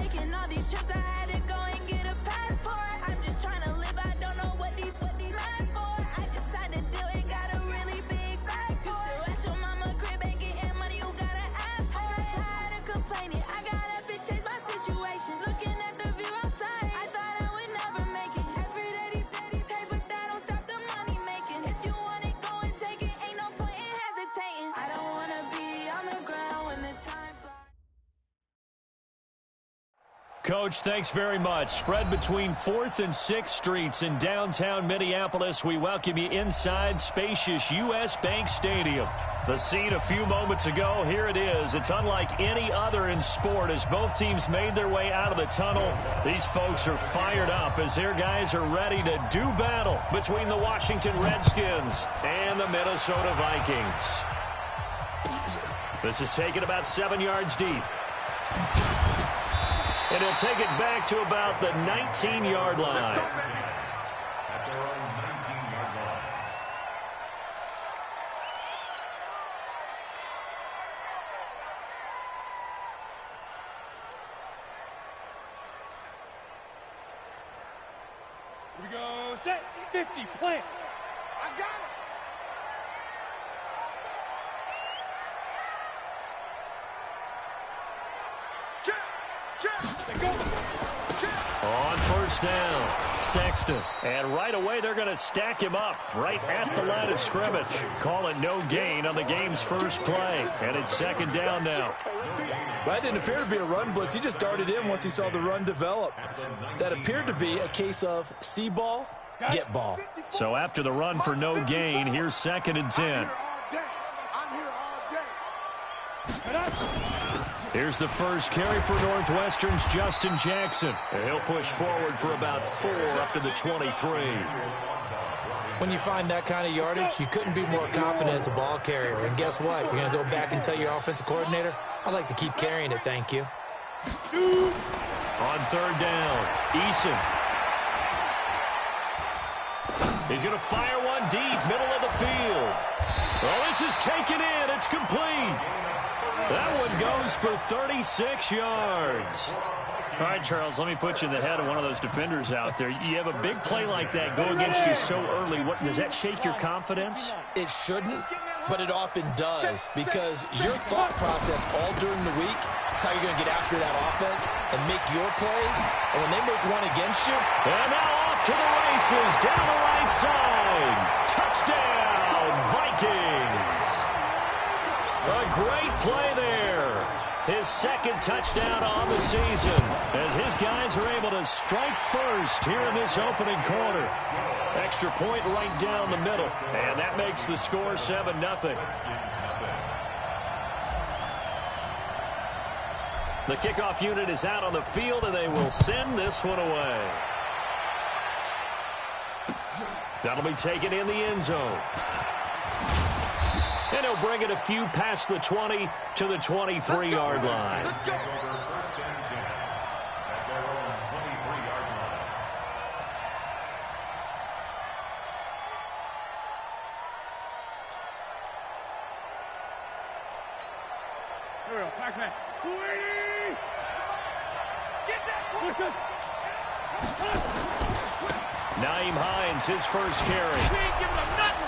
taking all these trips, I had to go and get a passport. I'm just trying to live, I don't know what these mad for. I just signed a deal and got a really big bag for it. At your mama crib ain't getting money, you gotta ask for it. I'm tired of complaining, I got up and changed my situation. Looking at the view outside, I thought I would never make it. Every day they take, but that don't stop the money making. If you want it, go and take it, ain't no point in hesitating. I don't wanna be on the ground when the time flies. Coach, thanks very much. Spread between 4th and 6th Streets in downtown Minneapolis. We welcome you inside spacious U.S. Bank Stadium. The scene a few moments ago, here it is. It's unlike any other in sport as both teams made their way out of the tunnel. These folks are fired up as their guys are ready to do battle between the Washington Redskins and the Minnesota Vikings. This is taken about 7 yards deep. And he'll take it back to about the 19-yard line. At their own 19-yard line. Here we go. Set. 50. Plant. I got it. On first down, Sexton. And right away, they're going to stack him up right at the line of scrimmage. Call it no gain on the game's first play. And it's second down now. That didn't appear to be a run blitz. He just darted in once he saw the run develop. That appeared to be a case of see ball, get ball. So after the run for no gain, here's second and 10. Here's the first carry for Northwestern's Justin Jackson. And he'll push forward for about 4 up to the 23. When you find that kind of yardage, you couldn't be more confident as a ball carrier. And guess what? You're going to go back and tell your offensive coordinator, I'd like to keep carrying it, thank you. On third down, Eason. He's going to fire one deep, middle of the field. Oh, this is taken in. It's complete. That one goes for 36 yards. All right, Charles, let me put you in the head of one of those defenders out there. You have a big play like that go against you so early. What, does that shake your confidence? It shouldn't, but it often does because your thought process all during the week is how you're going to get after that offense and make your plays. And when they make one against you. And now off to the races down the right side. Touchdown, Vikings. A great play there. His second touchdown on the season as his guys are able to strike first here in this opening quarter. Extra point right down the middle, and that makes the score 7-0. The kickoff unit is out on the field, and they will send this one away. That'll be taken in the end zone. And he'll bring it a few past the 20 to the 23-yard line. Let's go. First and 10 at their own 23-yard line. Here we go. Back man. 280. Get that. Naeem Hines, his first carry. We ain't giving them nothing.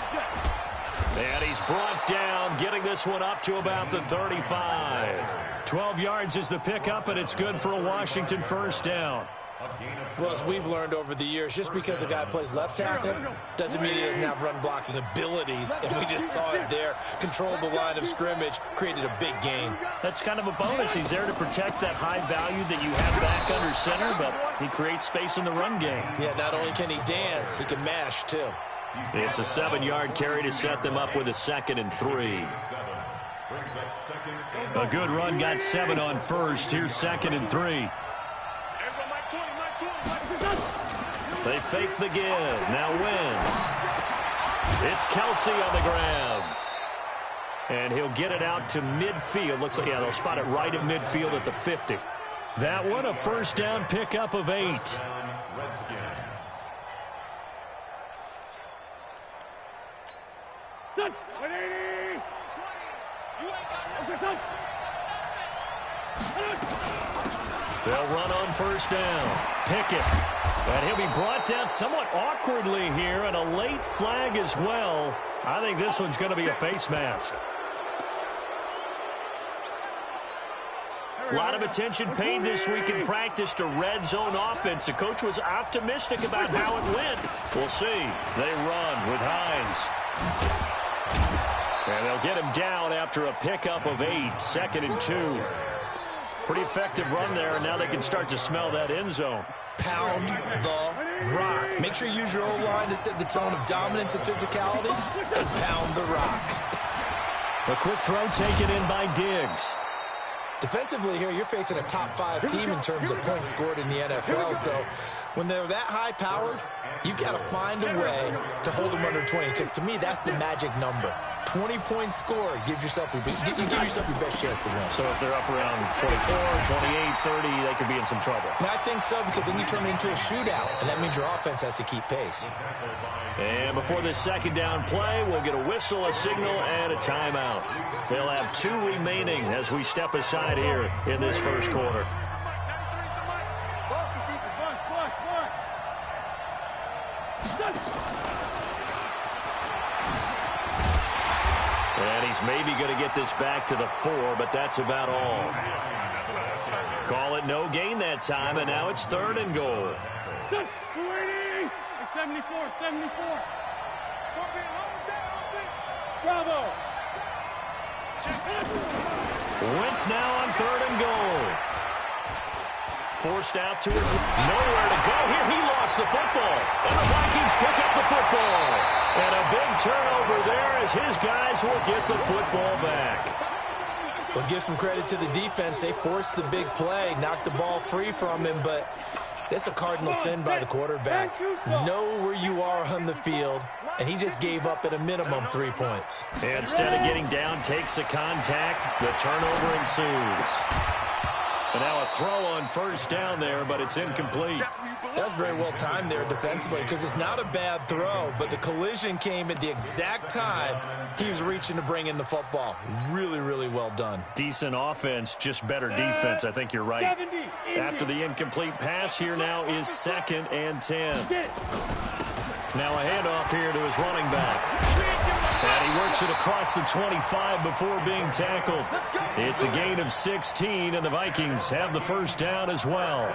And he's brought down, getting this one up to about the 35. 12 yards is the pickup, and it's good for a Washington first down. Well, as we've learned over the years, just because a guy plays left tackle doesn't mean he doesn't have run-blocking abilities, and we just saw it there. Controlled the line of scrimmage, created a big gain. That's kind of a bonus. He's there to protect that high value that you have back under center, but he creates space in the run game. Yeah, not only can he dance, he can mash, too. It's a 7-yard carry to set them up with a 2nd and 3. A good run got 7 on first. Here's 2nd and 3. They fake the give. Now wins. It's Kelsey on the ground. And he'll get it out to midfield. Looks like, yeah, they'll spot it right at midfield at the 50. That one, a first down pickup of 8. Son, 180. You ain't got They'll run on first down. Pickett. And he'll be brought down somewhat awkwardly here, and a late flag as well. I think this one's going to be a face mask. A lot of attention paid this week in practice to red zone offense. The coach was optimistic about how it went. We'll see. They run with Hines. And they'll get him down after a pickup of 8, 2nd and 2. Pretty effective run there, and now they can start to smell that end zone. Pound the rock. Make sure you use your O-line to set the tone of dominance and physicality, and pound the rock. A quick throw taken in by Diggs. Defensively here, you're facing a top-5 team in terms of points scored in the NFL, so when they're that high-powered, you've got to find a way to hold them under 20, because to me, that's the magic number. 20 points scored, you give yourself your best chance to win. So if they're up around 24, 28, 30, they could be in some trouble. And I think so, because then you turn it into a shootout, and that means your offense has to keep pace. And before this second down play, we'll get a whistle, a signal, and a timeout. They'll have 2 remaining as we step aside here in this first quarter. And he's maybe going to get this back to the 4, but that's about all. Call it no gain that time, and now it's 3rd and goal. 74. Bravo. Wentz now on 3rd and goal. Forced out to his nowhere to go here. He lost the football. And the Vikings pick up the football. And a big turnover there as his guys will get the football back. Well, give some credit to the defense. They forced the big play, knocked the ball free from him, but that's a cardinal sin by the quarterback. Know where you are on the field, and he just gave up at a minimum 3 points. Instead of getting down, takes the contact. The turnover ensues. And now a throw on first down there, but it's incomplete. That's very well timed there defensively, because it's not a bad throw, but the collision came at the exact time he was reaching to bring in the football. Really, really well done. Decent offense, just better defense. I think you're right. After the incomplete pass, here now is 2nd and 10. Now a handoff here to his running back. And he works it across the 25 before being tackled. It's a gain of 16, and the Vikings have the first down as well.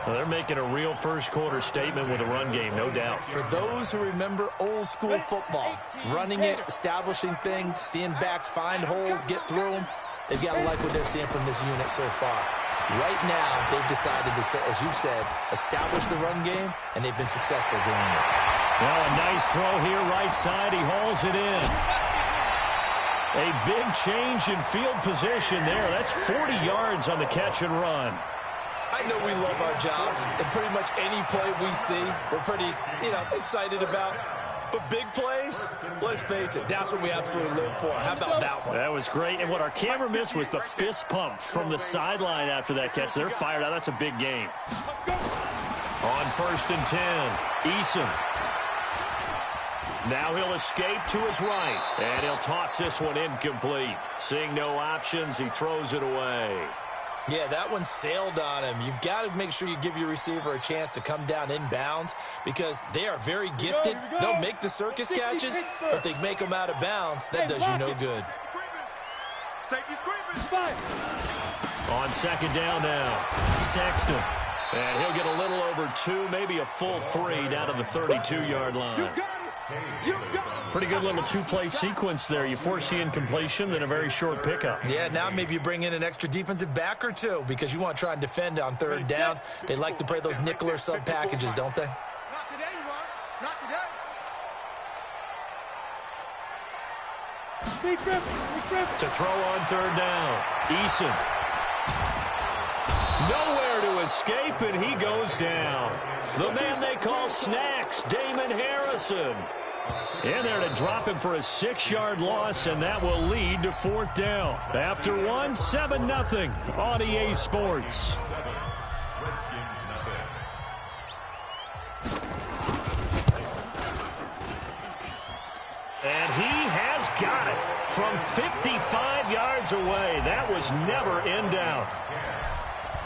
Well, they're making a real first-quarter statement with a run game, no doubt. For those who remember old-school football, running it, establishing things, seeing backs find holes, get through them, they've got to like what they're seeing from this unit so far. Right now, they've decided to, as you said, establish the run game, and they've been successful doing it. Well, a nice throw here, right side. He hauls it in. A big change in field position there. That's 40 yards on the catch and run. I know we love our jobs, and pretty much any play we see, we're pretty, excited about. But big plays, let's face it, that's what we absolutely live for. How about that one? That was great. And what our camera missed was the fist pump from the sideline after that catch. They're fired out. That's a big game. On 1st and 10, Eason. Now he'll escape to his right. And he'll toss this one incomplete. Seeing no options, he throws it away. Yeah, that one sailed on him. You've got to make sure you give your receiver a chance to come down inbounds because they are very gifted. They'll make the circus catches, but if they make them out of bounds, that does you no good. On 2nd down now, Sexton. And he'll get a little over 2, maybe a full 3 down to the 32-yard line. Pretty good little 2-play sequence there. You force the incompletion, then a very short pickup. Yeah, now maybe you bring in an extra defensive back or 2 because you want to try and defend on 3rd down. They like to play those nickel or sub packages, don't they? Not today, you are. Not today. To throw on 3rd down, Eason. Nowhere to escape, and he goes down. The man they call Snacks, Damon Harrison. In there to drop him for a 6-yard loss, and that will lead to 4th down. After 1, 7-0 on EA Sports. And he has got it from 55 yards away. That was never in doubt.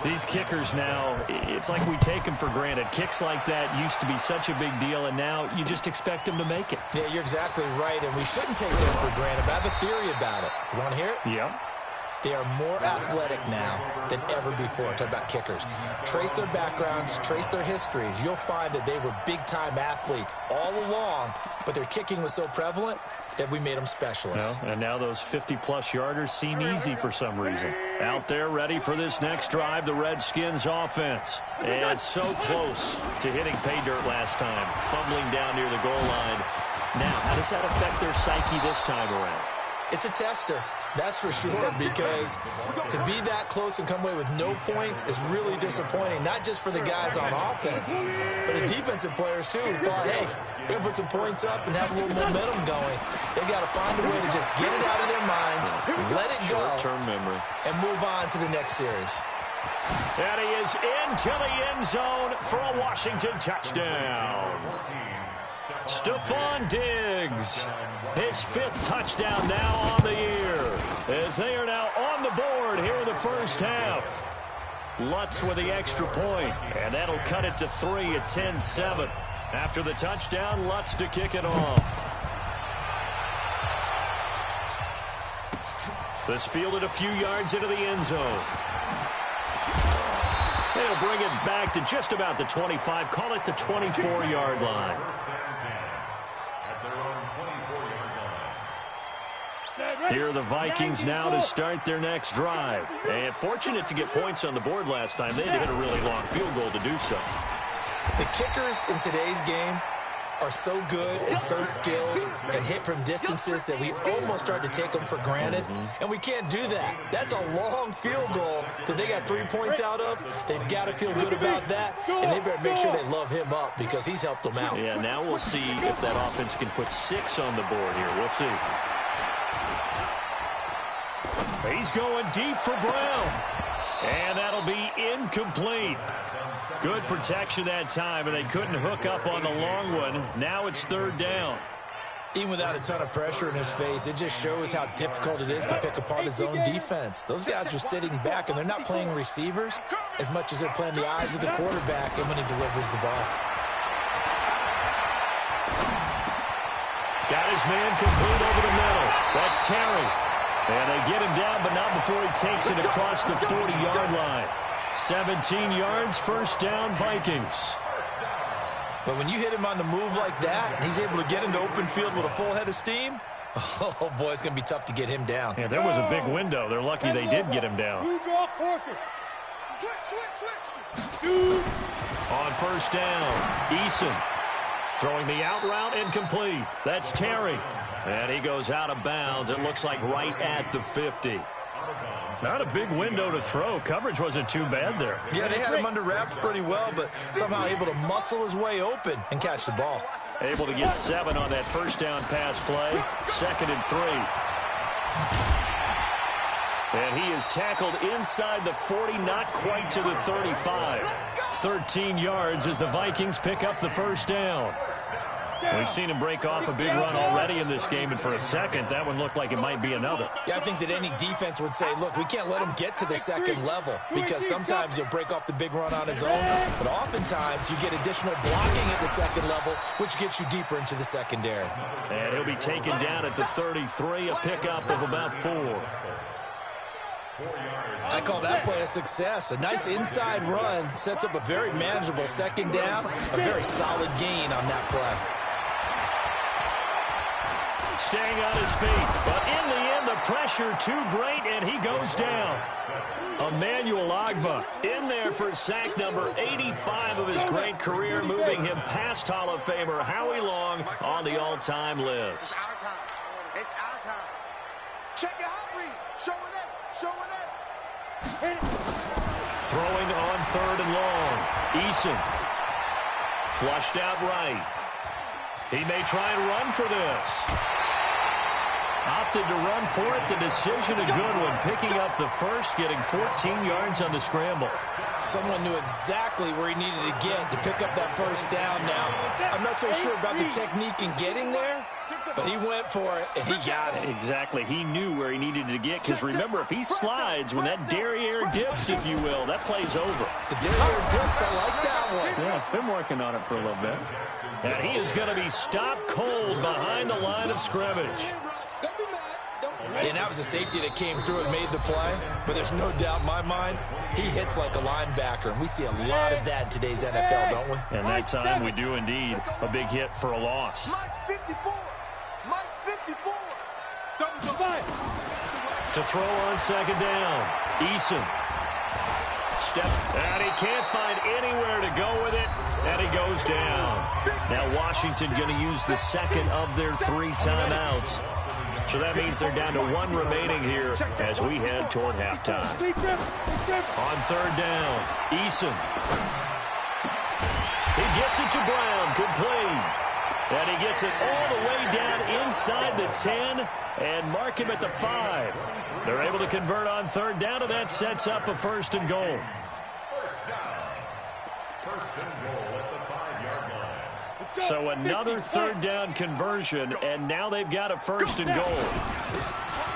These kickers now, it's like we take them for granted. Kicks like that used to be such a big deal, and now you just expect them to make it. Yeah, you're exactly right, and we shouldn't take them for granted. But I have a theory about it. You want to hear it? Yep. They are more athletic now than ever before. Talk about kickers. Trace their backgrounds, trace their histories. You'll find that they were big-time athletes all along, but their kicking was so prevalent that we made them specialists. Well, and now those 50-plus yarders seem easy for some reason. Out there ready for this next drive, the Redskins offense. And so close to hitting pay dirt last time, fumbling down near the goal line. Now, how does that affect their psyche this time around? It's a tester, that's for sure, because to be that close and come away with no points is really disappointing, not just for the guys on offense, but the defensive players, too, who thought, hey, we're going to put some points up and have a little momentum going. They got to find a way to just get it out of their minds, let it go, short-term memory, and move on to the next series. And he is into the end zone for a Washington touchdown. Stephon Diggs, his 5th touchdown now on the year, as they are now on the board here in the first half. Lutz with the extra point, and that'll cut it to 3 at 10-7. After the touchdown, Lutz to kick it off. This fielded a few yards into the end zone. They'll bring it back to just about the 25, call it the 24-yard line. Here are the Vikings now to start their next drive. And fortunate to get points on the board last time. They had to hit a really long field goal to do so. The kickers in today's game are so good and so skilled and hit from distances that we almost start to take them for granted. And we can't do that. That's a long field goal that they got 3 points out of. They've got to feel good about that, and they better make sure they love him up because he's helped them out. Yeah, now we'll see if that offense can put 6 on the board here. We'll see. He's going deep for Brown. And that'll be incomplete. Good protection that time, and they couldn't hook up on the long one. Now it's 3rd down. Even without a ton of pressure in his face, it just shows how difficult it is to pick apart his own defense. Those guys are sitting back, and they're not playing receivers as much as they're playing the eyes of the quarterback and when he delivers the ball. Got his man complete over the middle. That's Terry. And they get him down, but not before he takes it across the 40-yard line. 17 yards, 1st down, Vikings. But when you hit him on the move like that, and he's able to get into open field with a full head of steam, oh, boy, it's going to be tough to get him down. Yeah, there was a big window. They're lucky they did get him down. On 1st down, Eason throwing the out route, incomplete. That's Terry. And he goes out of bounds. It looks like right at the 50. Not a big window to throw. Coverage wasn't too bad there. Yeah, they had him under wraps pretty well, but somehow able to muscle his way open and catch the ball. Able to get 7 on that 1st down pass play. 2nd and 3. And he is tackled inside the 40, not quite to the 35. 13 yards as the Vikings pick up the 1st down. We've seen him break off a big run already in this game, and for a second, that one looked like it might be another. Yeah, I think that any defense would say, look, we can't let him get to the 2nd level because sometimes he'll break off the big run on his own, but oftentimes you get additional blocking at the 2nd level, which gets you deeper into the secondary. And he'll be taken down at the 33, a pickup of about 4. I call that play a success. A nice inside run sets up a very manageable 2nd down, a very solid gain on that play. Staying on his feet, but in the end, the pressure too great, and he goes down. Emmanuel Ogbah in there for sack number 85 of his great career, moving him past Hall of Famer Howie Long on the all-time list. It's our time. It's our time. Check your hot read. Show it up. Show it up. Throwing on 3rd and long. Eason. Flushed out right. He may try and run for this. Opted to run for it. The decision, a good one. Picking up the 1st, getting 14 yards on the scramble. Someone knew exactly where he needed to get to pick up that 1st down now. I'm not so sure about the technique in getting there, But he went for it, and he got it. Exactly. He knew where he needed to get, because remember, if he slides, when that derriere dips, if you will, that play's over. The derriere dips, I like that one. Yeah, it's been working on it for a little bit. And he is going to be stopped cold behind the line of scrimmage. And that was a safety that came through and made the play. But there's no doubt in my mind, he hits like a linebacker. And we see a lot of that in today's NFL, don't we? And that time we do indeed. A big hit for a loss. Mike 54. Mike 54. Double five. To throw on second down. Eason. Step. And he can't find anywhere to go with it. And he goes down. Now Washington going to use the second of their 3 timeouts. So that means they're down to 1 remaining here as we head toward halftime. On third down, Eason. He gets it to Brown, complete. And he gets it all the way down inside the 10 and mark him at the 5. They're able to convert on third down, and that sets up a 1st and goal. First and goal at the 5-yard line. So another third down conversion, and now they've got a 1st and goal.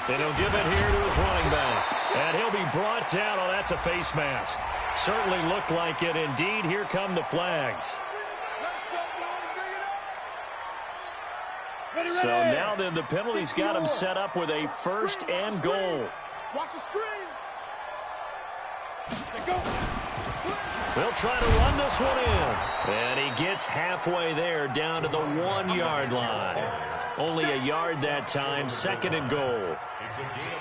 And he'll give it here to his running back. And he'll be brought down. Oh, that's a face mask. Certainly looked like it. Indeed, here come the flags. So now then the penalty's got him set up with a 1st and goal. Watch the screen. They'll try to run this one in. And he gets halfway there down to the 1-yard line. Only a yard that time, 2nd and goal.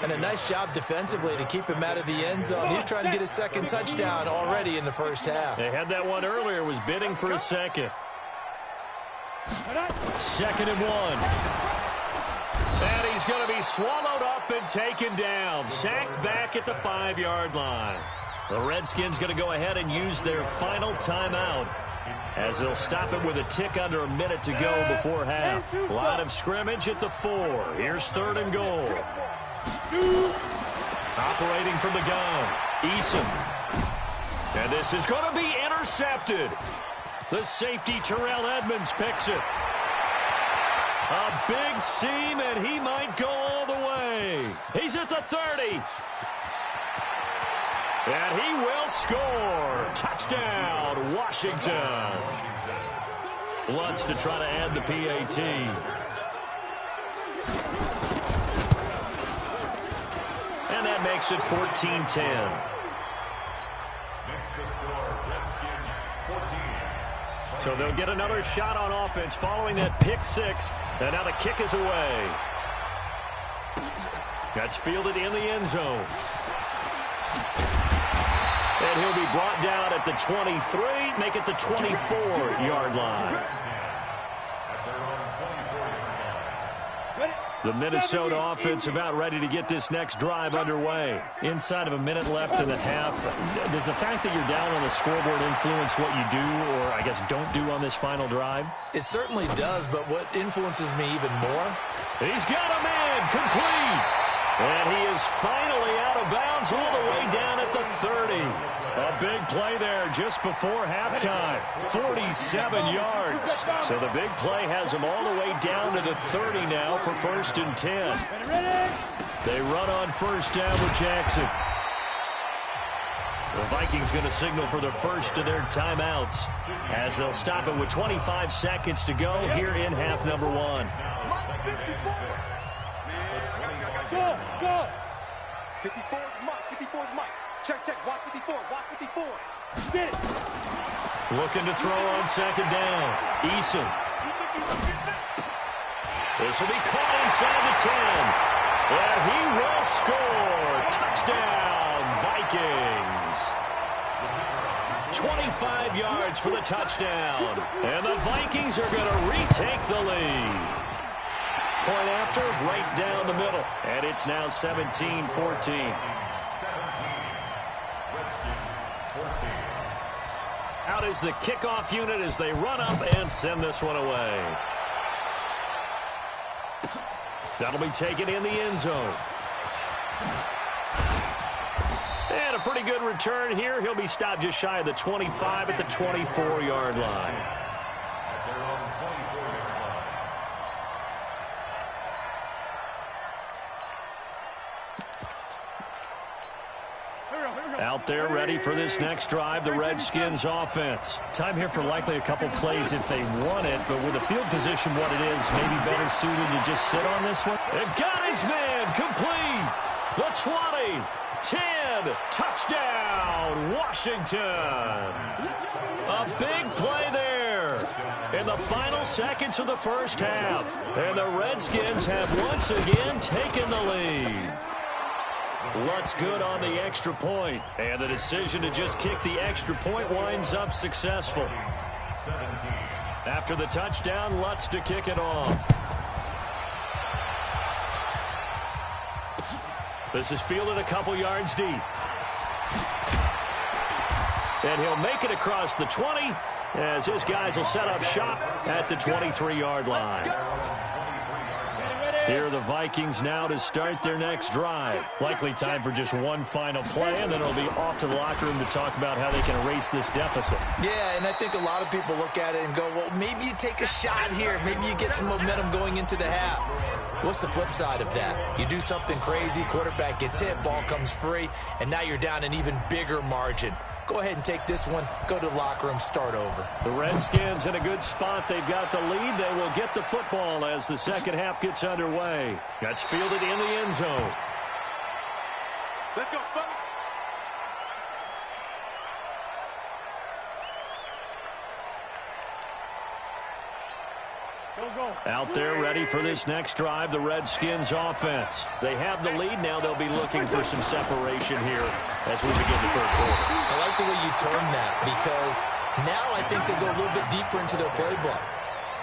And a nice job defensively to keep him out of the end zone. He's trying to get his 2nd touchdown already in the first half. They had that one earlier, was bidding for a 2nd. 2nd and 1. And he's going to be swallowed up and taken down. Sacked back at the 5-yard line. The Redskins going to go ahead and use their final timeout as they'll stop it with a tick under a minute to go before half. A lot of scrimmage at the 4. Here's 3rd and goal. Operating from the gun, Eason. And this is going to be intercepted. The safety, Terrell Edmonds, picks it. A big seam, and he might go all the way. He's at the 30. And he will score. Touchdown, Washington. Lutz to try to add the PAT. And that makes it 14-10. So they'll get another shot on offense following that pick 6. And now the kick is away. That's fielded in the end zone. And he'll be brought down at the 23, make it the 24-yard line. The Minnesota offense about ready to get this next drive underway. Inside of a minute left in the half. Does the fact that you're down on the scoreboard influence what you do, or I guess don't do on this final drive? It certainly does, but what influences me even more? He's got a man, complete. And he is finally out of bounds all the way down at the 30. A big play there just before halftime. 47 yards. So the big play has him all the way down to the 30 now for 1st and 10. They run on 1st down with Jackson. The Vikings going to signal for the first of their timeouts as they'll stop it with 25 seconds to go here in half number 1. Go, go. 54 is Mike. 54 is Mike. Check, check. Watch 54. Watch 54. Get it. Looking to throw on 2nd down. Eason. This will be caught inside the 10. And he will score. Touchdown, Vikings. 25 yards for the touchdown. And the Vikings are going to retake the lead. Point after, right down the middle. And it's now 17-14. Out is the kickoff unit as they run up and send this one away. That'll be taken in the end zone. And a pretty good return here. He'll be stopped just shy of the 25 at the 24-yard line. Out there ready for this next drive, the Redskins offense. Time here for likely a couple plays if they want it, but with the field position what it is, maybe better suited to just sit on this one. It got his man complete. The 20, 10, touchdown, Washington. A big play there in the final seconds of the first half. And the Redskins have once again taken the lead. Lutz good on the extra point, and the decision to just kick the extra point winds up successful. After the touchdown, Lutz to kick it off. This is fielded a couple yards deep. And he'll make it across the 20 as his guys will set up shop at the 23-yard line. Here are the Vikings now to start their next drive. Likely time for just one final play, and then it'll be off to the locker room to talk about how they can erase this deficit. Yeah, and I think a lot of people look at it and go, well, maybe you take a shot here. Maybe you get some momentum going into the half. What's the flip side of that? You do something crazy, quarterback gets hit, ball comes free, and now you're down an even bigger margin. Go ahead and take this one, go to the locker room, start over. The Redskins in a good spot. They've got the lead. They will get the football as the second half gets underway. That's fielded in the end zone. Let's go, folks. Out there ready for this next drive, the Redskins offense. They have the lead now. They'll be looking for some separation here as we begin the third quarter. I like the way you term that because now I think they go a little bit deeper into their playbook.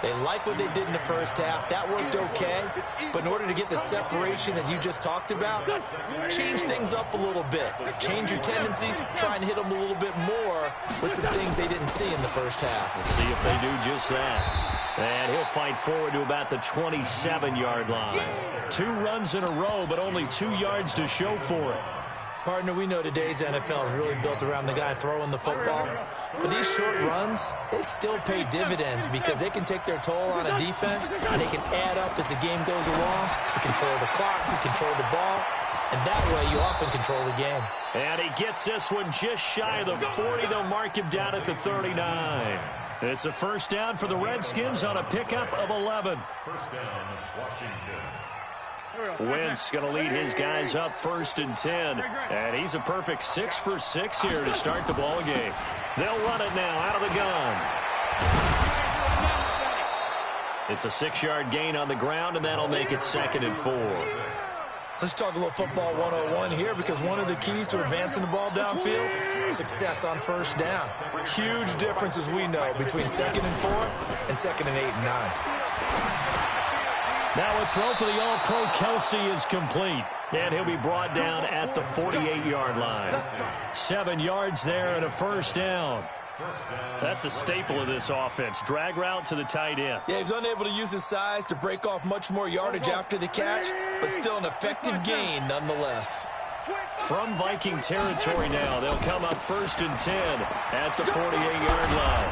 They like what they did in the first half. That worked okay. But in order to get the separation that you just talked about, change things up a little bit. Change your tendencies. Try and hit them a little bit more with some things they didn't see in the first half. We'll see if they do just that. And he'll fight forward to about the 27-yard line. 2 runs in a row, but only 2 yards to show for it. Partner, we know today's NFL is really built around the guy throwing the football. But these short runs, they still pay dividends because they can take their toll on a defense, and they can add up as the game goes along. You control the clock, you control the ball, and that way you often control the game. And he gets this one just shy of the 40. They'll mark him down at the 39. It's a first down for the Redskins on a pickup of 11. First down, Washington. Wentz going to lead his guys up 1st and 10. And he's a perfect 6 for 6 here to start the ball game. They'll run it now out of the gun. It's a 6-yard gain on the ground, and that'll make it 2nd and 4. Let's talk a little football 101 here because one of the keys to advancing the ball downfield, success on first down. Huge difference, as we know, between 2nd and 4 and 2nd and 8 and 9. Now a throw for the All-Pro Kelsey is complete. And he'll be brought down at the 48-yard line. 7 yards there and a first down. That's a staple of this offense. Drag route to the tight end. Yeah, he's unable to use his size to break off much more yardage after the catch, but still an effective gain nonetheless. From Viking territory now, they'll come up 1st and 10 at the 48-yard line.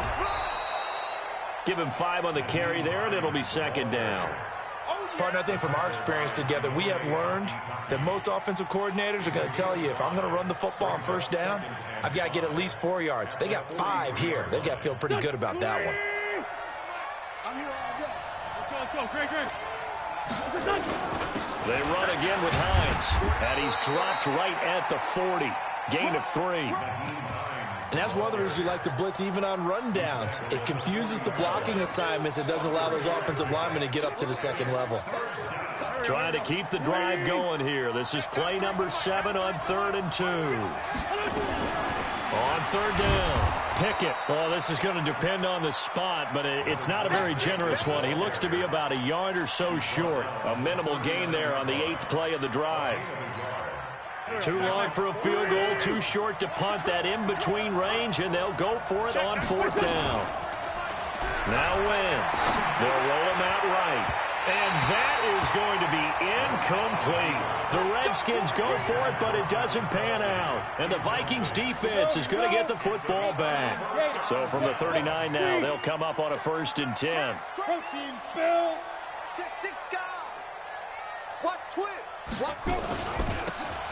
Give him 5 on the carry there, and it'll be 2nd down. Partner, I think from our experience together, we have learned that most offensive coordinators are going to tell you, if I'm going to run the football on first down, I've got to get at least 4 yards. They got 5 here. They've got to feel pretty good about that one. I'm here all day. Let's go, Great. They run again with Hines, and he's dropped right at the 40. Gain of 3. And that's one of the reasons you like to blitz even on rundowns. It confuses the blocking assignments. It doesn't allow those offensive linemen to get up to the second level. Trying to keep the drive going here. This is play number 7 on 3rd and 2. On 3rd down, Pickett. Well, this is going to depend on the spot, but it's not a very generous one. He looks to be about a yard or so short. A minimal gain there on the 8th play of the drive. Too long for a field goal, too short to punt that in-between range, and they'll go for it on 4th down. Now Wentz. They'll roll him out right. And that is going to be incomplete. The Redskins go for it, but it doesn't pan out. And the Vikings defense is going to get the football back. So from the 39 now, they'll come up on a 1st and 10. Protein spill. Check 6 guys. Watch twist. Watch go.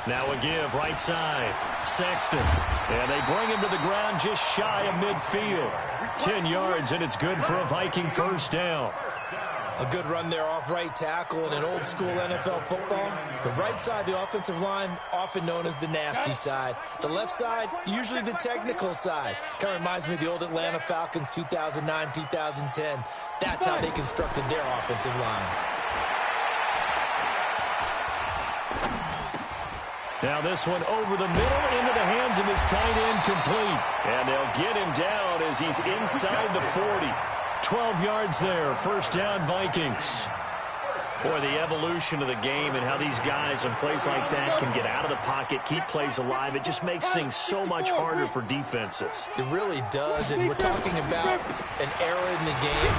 Now a give, right side. Sexton. And they bring him to the ground just shy of midfield. 10 yards, and it's good for a Viking first down. A good run there off right tackle in an old-school NFL football. The right side, the offensive line, often known as the nasty side. The left side, usually the technical side. Kind of reminds me of the old Atlanta Falcons 2009, 2010. That's how they constructed their offensive line. Now this one over the middle into the hands of his tight end, complete. And they'll get him down as he's inside the 40. 12 yards there, first down Vikings. Boy, the evolution of the game and how these guys in plays like that can get out of the pocket, keep plays alive, it just makes things so much harder for defenses. It really does, and we're talking about an era in the game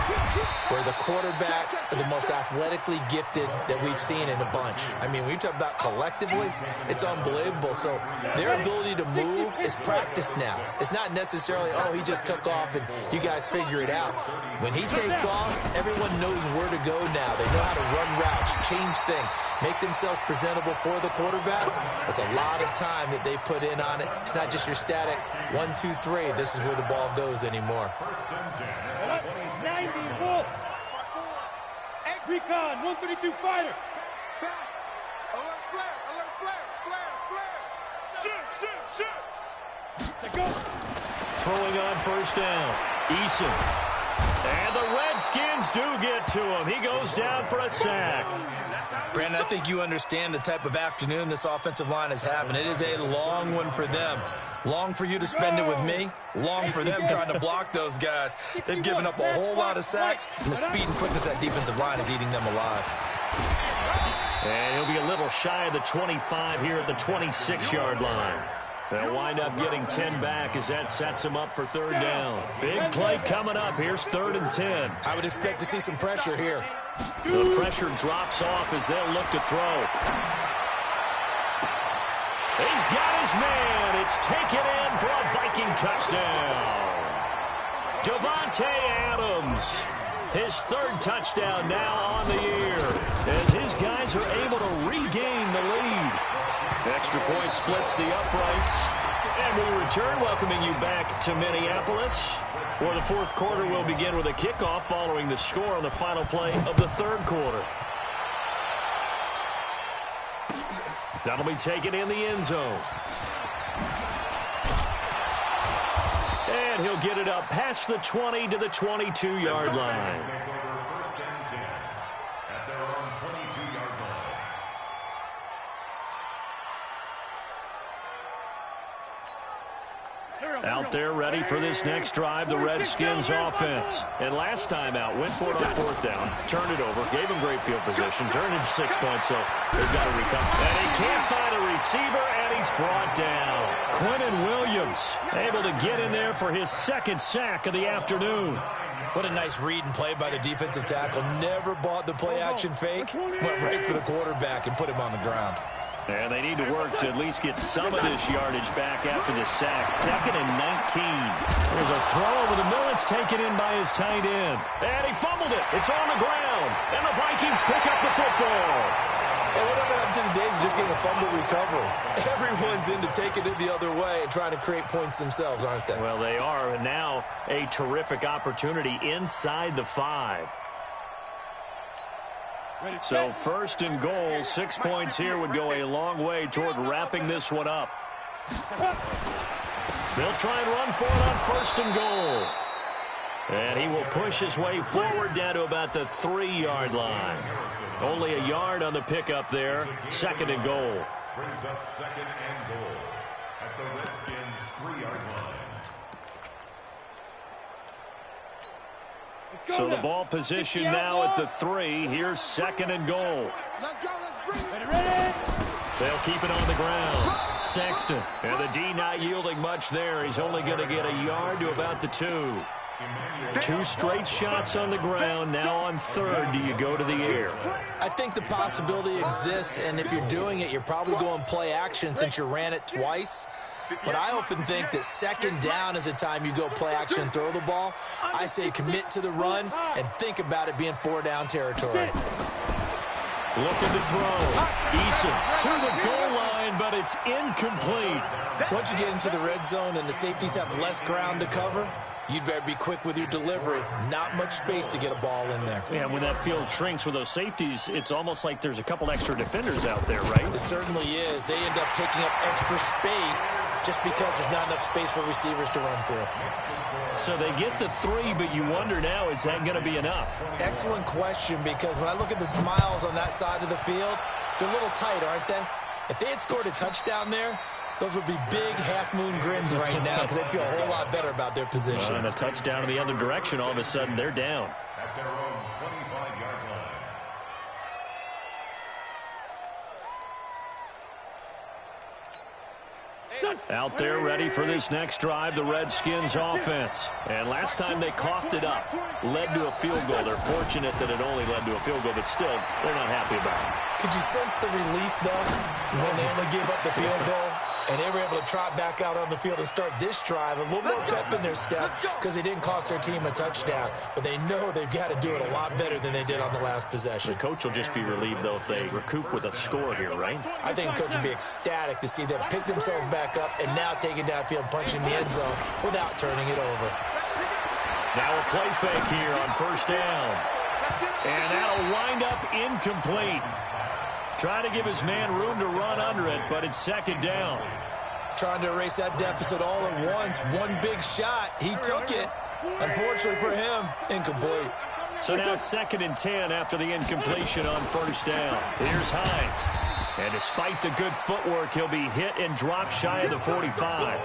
where the quarterbacks are the most athletically gifted that we've seen in a bunch. I mean, when you talk about collectively, it's unbelievable. So their ability to move is practiced now. It's not necessarily, oh, he just took off and you guys figure it out. When he takes off, everyone knows where to go now. They know how to run routes, change things, make themselves presentable for the quarterback. It's a lot of time that they put in on it. It's not just your static 1, 2, 3. This is where the ball goes anymore. 90 Wolf. Recon 132 fighter. Alert flare, alert flare, flare, flare. Shoot. To go. Throwing on first down, Eason. And the Redskins do get to him. He goes down for a sack. Brandon, I think you understand the type of afternoon this offensive line is having. It is a long one for them. Long for you to spend it with me. Long for them trying to block those guys. They've given up a whole lot of sacks, and the speed and quickness of that defensive line is eating them alive. And he'll be a little shy of the 25 here at the 26-yard line. They'll wind up getting 10 back as that sets him up for third down. Big play coming up. Here's 3rd and 10. I would expect to see some pressure here. The pressure drops off as they'll look to throw. He's got his man. It's taken in for a Viking touchdown. Devontae Adams. His 3rd touchdown now on the year as his guys are able to regain the lead. Extra point splits the uprights. And we return, welcoming you back to Minneapolis, where the 4th quarter will begin with a kickoff following the score on the final play of the 3rd quarter. That'll be taken in the end zone. And he'll get it up past the 20 to the 22-yard line. Out there ready for this next drive, the Redskins offense. And last time out, went for it on 4th down, turned it over, gave him great field position, turned it to 6 points, so they've got to recover. And he can't find a receiver, and he's brought down. Quentin Williams able to get in there for his 2nd sack of the afternoon. What a nice read and play by the defensive tackle. Never bought the play-action fake. Went right for the quarterback and put him on the ground. And they need to work to at least get some of this yardage back after the sack. 2nd and 19. There's a throw over the middle. It's taken in by his tight end. And he fumbled it. It's on the ground. And the Vikings pick up the football. And whatever happened to the days of just getting a fumble recovery? Everyone's into taking it the other way and trying to create points themselves, aren't they? Well, they are. And now a terrific opportunity inside the 5. So 1st and goal, 6 points here would go a long way toward wrapping this one up. They'll try and run for it on 1st and goal. And he will push his way forward down to about the 3-yard line. Only a yard on the pickup there. 2nd and goal. Brings up 2nd and goal at the Redskins' 3-yard line. So the ball position now at the 3. Here's 2nd and goal. Let's go, let's bring it. They'll keep it on the ground. Sexton. And the D not yielding much there. He's only going to get a yard to about the 2. 2 straight shots on the ground. Now on 3rd, do you go to the air? I think the possibility exists, and if you're doing it, you're probably going play action since you ran it twice. But I often think that 2nd down is a time you go play action and throw the ball. I say commit to the run and think about it being 4-down territory. Looking to throw. Eason to the goal line. line, but it's incomplete. Once you get into the red zone and the safeties have less ground to cover, you'd better be quick with your delivery. Not much space to get a ball in there. Yeah, when that field shrinks with those safeties, it's almost like there's a couple extra defenders out there, right? It certainly is. They end up taking up extra space just because there's not enough space for receivers to run through. So they get the 3, but you wonder now, is that going to be enough? Excellent question, because when I look at the smiles on that side of the field, they're a little tight, aren't they? If they had scored a touchdown there, those would be big half-moon grins right now because they'd feel a whole lot better about their position. And a touchdown in the other direction, all of a sudden they're down. At their own 25-yard line. Out there ready for this next drive, the Redskins offense. And last time they coughed it up, led to a field goal. They're fortunate that it only led to a field goal, but still, they're not happy about it. Could you sense the relief, though, when they only gave up the field goal? And they were able to trot back out on the field and start this drive. A little more pep in their step because they didn't cost their team a touchdown. But they know they've got to do it a lot better than they did on the last possession. The coach will just be relieved, though, if they recoup with a score here, right? I think the coach will be ecstatic to see them pick themselves back up and now take it downfield and punch in the end zone without turning it over. Now a play fake here on first down. And that'll wind up incomplete. Try to give his man room to run under it, but it's second down. Trying to erase that deficit all at once. One big shot. He took it. Unfortunately for him, incomplete. So now 2nd and 10 after the incompletion on first down. Here's Hines. And despite the good footwork, he'll be hit and dropped shy of the 45.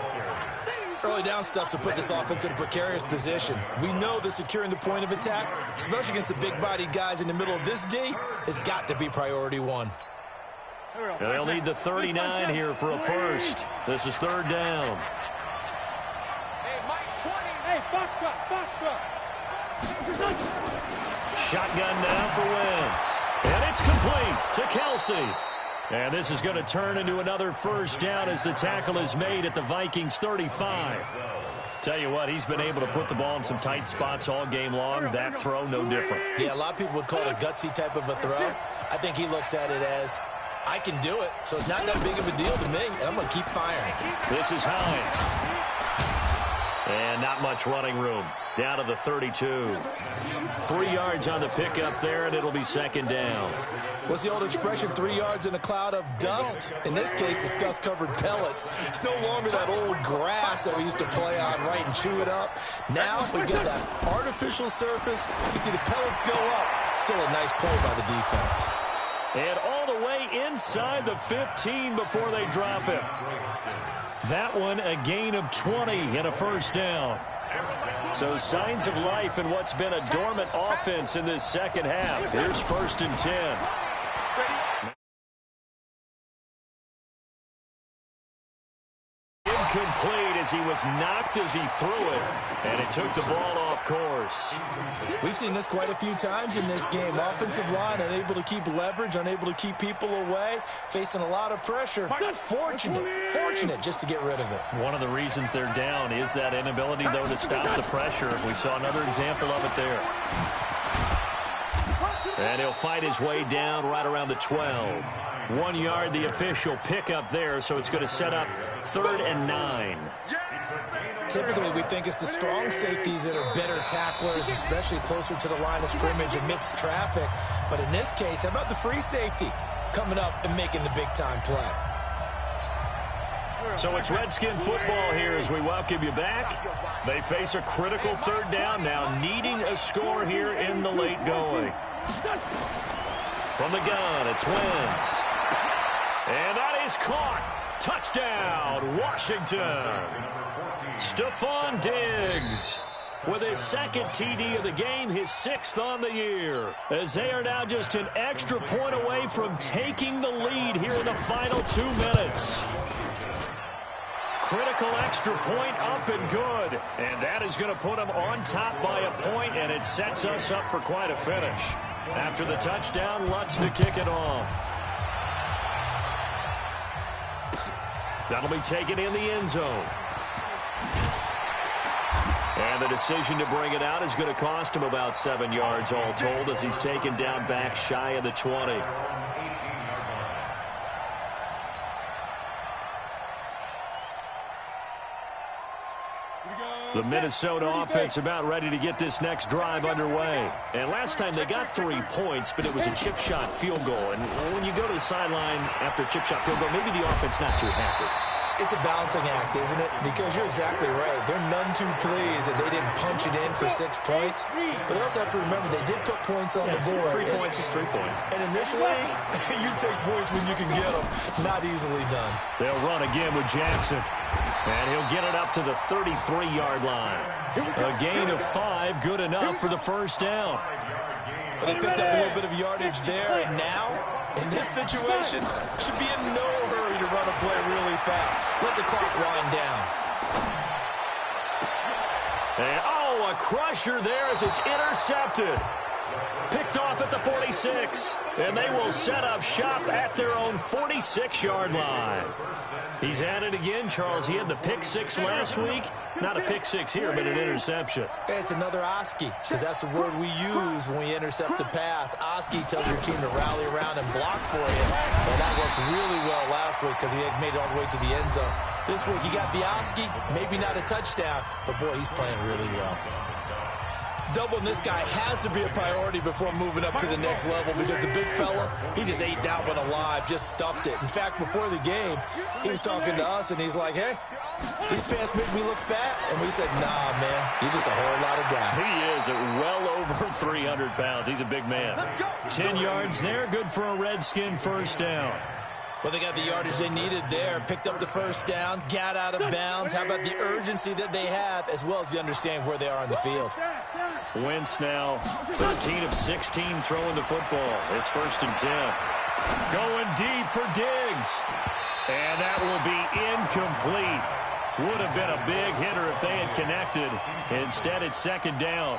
Early down stuff to put this offense in a precarious position. We know that securing the point of attack, especially against the big-bodied guys in the middle of this D, has got to be priority one. They'll need the 39 here for a first. This is 3rd down. Hey, Mike 20. Hey, foxtrot. Shotgun now for Wentz. And it's complete to Kelsey. And this is going to turn into another first down as the tackle is made at the Vikings 35. Tell you what, he's been able to put the ball in some tight spots all game long. That throw, no different. Yeah, a lot of people would call it a gutsy type of a throw. I think he looks at it as, I can do it, so it's not that big of a deal to me, and I'm going to keep firing. This is Hines. And not much running room. Down to the 32. 3 yards on the pickup there, and it'll be second down. What's the old expression, 3 yards in a cloud of dust? In this case, it's dust-covered pellets. It's no longer that old grass that we used to play on, right, and chew it up. Now we've got that artificial surface. You see the pellets go up. Still a nice play by the defense. And all the way inside the 15 before they drop him. That one a gain of 20 and a first down. So signs of life in what's been a dormant offense in this second half. Here's 1st and 10. Incomplete as he was knocked as he threw it, and it took the ball off course. We've seen this quite a few times in this game. Offensive line unable to keep leverage, unable to keep people away, facing a lot of pressure. Fortunate just to get rid of it. One of the reasons they're down is that inability, though, to stop the pressure. We saw another example of it there. And he'll fight his way down right around the 12. 1 yard, the official pickup there, so it's going to set up 3rd and 9. Typically, we think it's the strong safeties that are better tacklers, especially closer to the line of scrimmage amidst traffic. But in this case, how about the free safety coming up and making the big-time play? So it's Redskin football here as we welcome you back. They face a critical 3rd down now, needing a score here in the late going. From the gun, it's Wentz. And that is caught. Touchdown, Washington. Stephon Diggs with his 2nd TD of the game, his 6th on the year. As they are now just an extra point away from taking the lead here in the final 2 minutes. Critical extra point up and good. And that is going to put them on top by a point, and it sets us up for quite a finish. After the touchdown, Lutz to kick it off. That'll be taken in the end zone. And the decision to bring it out is going to cost him about 7 yards all told as he's taken down back shy of the 20. The Minnesota offense about ready to get this next drive underway. And last time they got 3 points, but it was a chip shot field goal. And when you go to the sideline after a chip shot field goal, maybe the offense not too happy. It's a balancing act, isn't it? Because you're exactly right. They're none too pleased that they didn't punch it in for 6 points. But they also have to remember they did put points on the board. 3 points is 3 points. And in this league, you take points when you can get them. Not easily done. They'll run again with Jackson. And he'll get it up to the 33-yard line. A gain of 5, good enough for the first down. Well, they picked up a little bit of yardage there, and now, in this situation, should be in no hurry to run a play really fast. Let the clock wind down. And, a crusher there as it's intercepted. Picked off at the 46. And they will set up shop at their own 46-yard line. He's at it again, Charles. He had the pick 6 last week. Not a pick 6 here, but an interception. It's another Oski, because that's the word we use when we intercept the pass. Oski tells your team to rally around and block for you. And that worked really well last week because he had made it all the way to the end zone. This week he got the Oski, maybe not a touchdown, but boy, he's playing really well. Doubling this guy has to be a priority before moving up to the next level because the big fella, he just ate that one alive, just stuffed it. In fact, before the game, he was talking to us, and he's like, hey, these pants make me look fat. And we said, nah, man, you're just a whole lot of guy. He is at well over 300 pounds. He's a big man. 10 yards there, good for a Redskin first down. Well, they got the yardage they needed there, picked up the first down, got out of bounds. How about the urgency that they have, as well as the understanding where they are on the field? Wentz now 13 of 16 throwing the football. It's 1st and 10. Going deep for Diggs. And that will be incomplete. Would have been a big hitter if they had connected. Instead, it's 2nd down.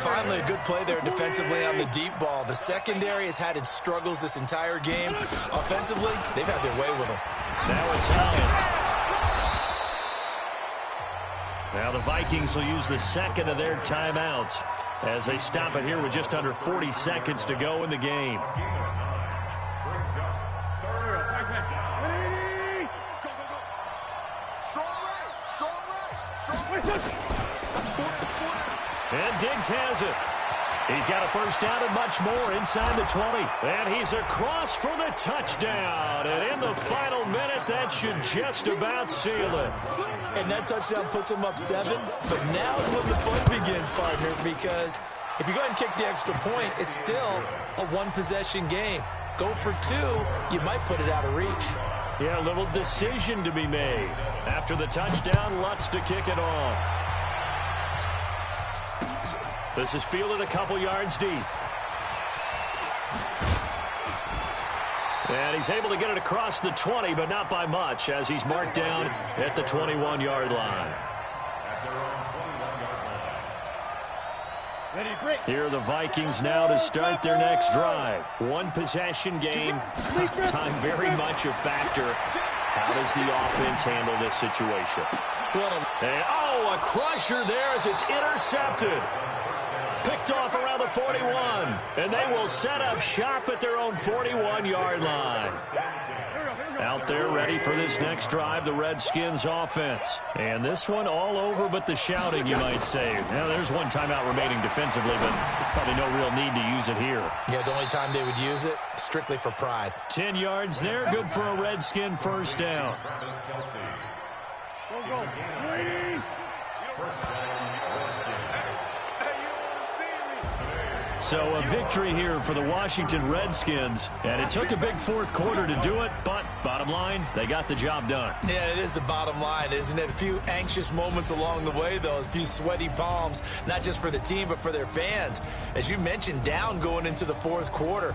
Finally, a good play there defensively on the deep ball. The secondary has had its struggles this entire game. Offensively, they've had their way with them. Now it's Hines. Now the Vikings will use the 2nd of their timeouts as they stop it here with just under 40 seconds to go in the game. And Diggs has it. He's got a first down and much more inside the 20. And he's across for the touchdown. And in the final minute, that should just about seal it. And that touchdown puts him up 7. But now is when the fun begins, partner, because if you go ahead and kick the extra point, it's still a one-possession game. Go for 2, you might put it out of reach. Yeah, a little decision to be made. After the touchdown, Lutz to kick it off. This is fielded a couple yards deep. And he's able to get it across the 20, but not by much, as he's marked down at the 21-yard line. Here are the Vikings now to start their next drive. One-possession game. Time very much a factor. How does the offense handle this situation? And, a crusher there as it's intercepted. Picked off around the 41. And they will set up shop at their own 41-yard line. Out there ready for this next drive, the Redskins offense. And this one all over but the shouting, you might say. Now, there's one timeout remaining defensively, but probably no real need to use it here. Yeah, the only time they would use it, strictly for pride. 10 yards there, good for a Redskin first down. Go. Ready. So a victory here for the Washington Redskins, and it took a big fourth quarter to do it, but bottom line, they got the job done. Yeah, it is the bottom line, isn't it? A few anxious moments along the way, though, a few sweaty palms, not just for the team, but for their fans. As you mentioned, down going into the fourth quarter.